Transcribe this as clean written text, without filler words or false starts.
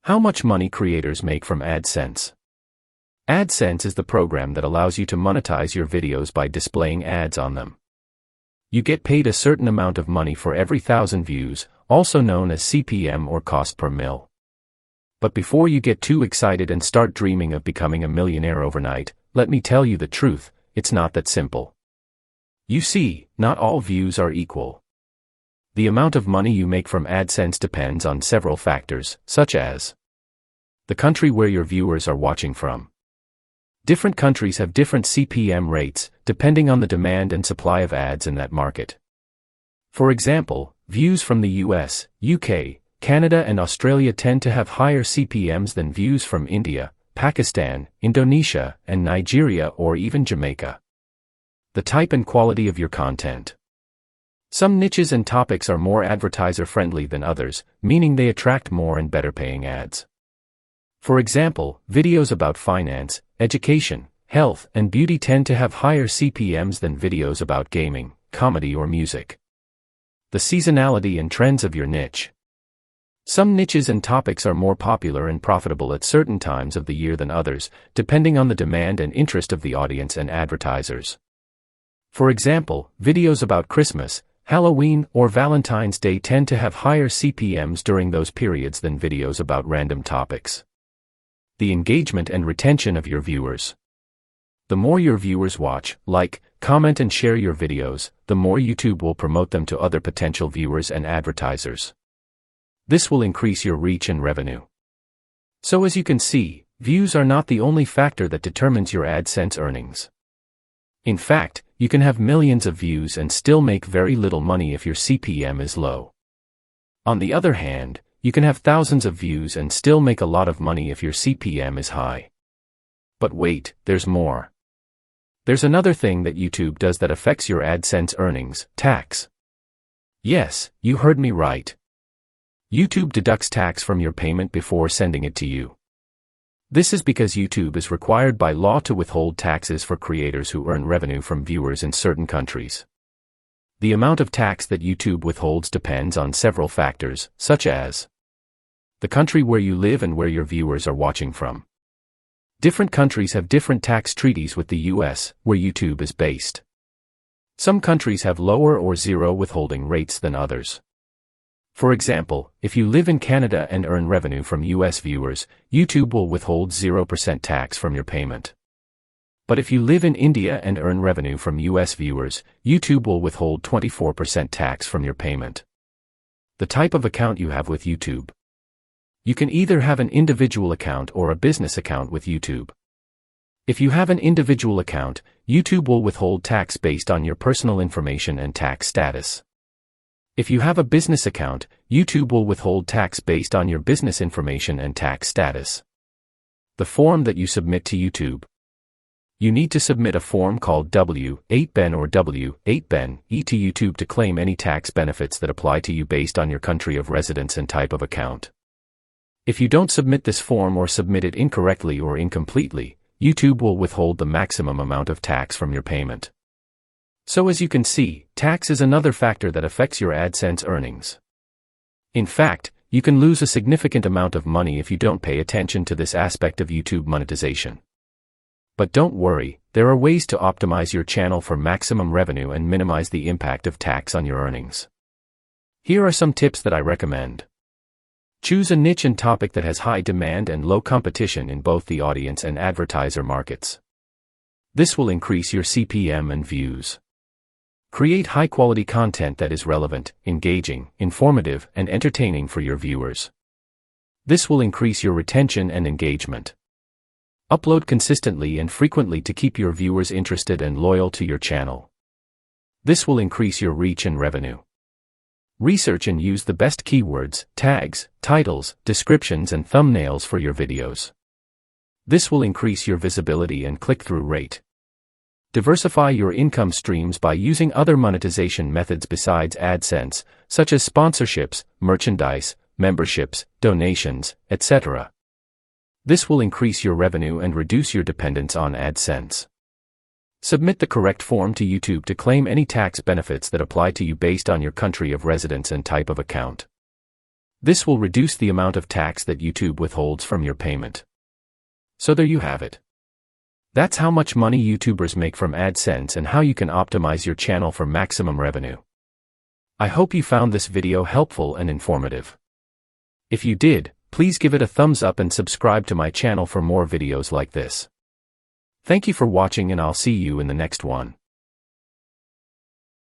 How much money creators make from Adsense? Adsense is the program that allows you to monetize your videos by displaying ads on them. You get paid a certain amount of money for every 1,000 views, also known as CPM or cost per mil. But before you get too excited and start dreaming of becoming a millionaire overnight, let me tell you the truth, it's not that simple. You see, not all views are equal. The amount of money you make from Adsense depends on several factors, such as the country where your viewers are watching from. Different countries have different CPM rates, depending on the demand and supply of ads in that market. For example, views from the US, UK, Canada and Australia tend to have higher CPMs than views from India, Pakistan, Indonesia, and Nigeria or even Jamaica. The type and quality of your content. Some niches and topics are more advertiser-friendly than others, meaning they attract more and better-paying ads. For example, videos about finance, education, health, and beauty tend to have higher CPMs than videos about gaming, comedy or music. The seasonality and trends of your niche. Some niches and topics are more popular and profitable at certain times of the year than others, depending on the demand and interest of the audience and advertisers. For example, videos about Christmas, Halloween, or Valentine's Day tend to have higher CPMs during those periods than videos about random topics. The engagement and retention of your viewers. The more your viewers watch, like, comment and share your videos, the more YouTube will promote them to other potential viewers and advertisers. This will increase your reach and revenue. So as you can see, views are not the only factor that determines your Adsense earnings. In fact, you can have millions of views and still make very little money if your CPM is low. On the other hand, you can have thousands of views and still make a lot of money if your CPM is high. But wait, there's more. There's another thing that YouTube does that affects your Adsense earnings: tax. Yes, you heard me right. YouTube deducts tax from your payment before sending it to you. This is because YouTube is required by law to withhold taxes for creators who earn revenue from viewers in certain countries. The amount of tax that YouTube withholds depends on several factors, such as the country where you live and where your viewers are watching from. Different countries have different tax treaties with the US, where YouTube is based. Some countries have lower or zero withholding rates than others. For example, if you live in Canada and earn revenue from US viewers, YouTube will withhold 0% tax from your payment. But if you live in India and earn revenue from US viewers, YouTube will withhold 24% tax from your payment. The type of account you have with YouTube. You can either have an individual account or a business account with YouTube. If you have an individual account, YouTube will withhold tax based on your personal information and tax status. If you have a business account, YouTube will withhold tax based on your business information and tax status. The form that you submit to YouTube. You need to submit a form called W-8BEN or W-8BEN-E to YouTube to claim any tax benefits that apply to you based on your country of residence and type of account. If you don't submit this form or submit it incorrectly or incompletely, YouTube will withhold the maximum amount of tax from your payment. So as you can see, tax is another factor that affects your Adsense earnings. In fact, you can lose a significant amount of money if you don't pay attention to this aspect of YouTube monetization. But don't worry, there are ways to optimize your channel for maximum revenue and minimize the impact of tax on your earnings. Here are some tips that I recommend. Choose a niche and topic that has high demand and low competition in both the audience and advertiser markets. This will increase your CPM and views. Create high-quality content that is relevant, engaging, informative, and entertaining for your viewers. This will increase your retention and engagement. Upload consistently and frequently to keep your viewers interested and loyal to your channel. This will increase your reach and revenue. Research and use the best keywords, tags, titles, descriptions, and thumbnails for your videos. This will increase your visibility and click-through rate. Diversify your income streams by using other monetization methods besides Adsense, such as sponsorships, merchandise, memberships, donations, etc. This will increase your revenue and reduce your dependence on Adsense. Submit the correct form to YouTube to claim any tax benefits that apply to you based on your country of residence and type of account. This will reduce the amount of tax that YouTube withholds from your payment. So there you have it. That's how much money YouTubers make from AdSense and how you can optimize your channel for maximum revenue. I hope you found this video helpful and informative. If you did, please give it a thumbs up and subscribe to my channel for more videos like this. Thank you for watching and I'll see you in the next one.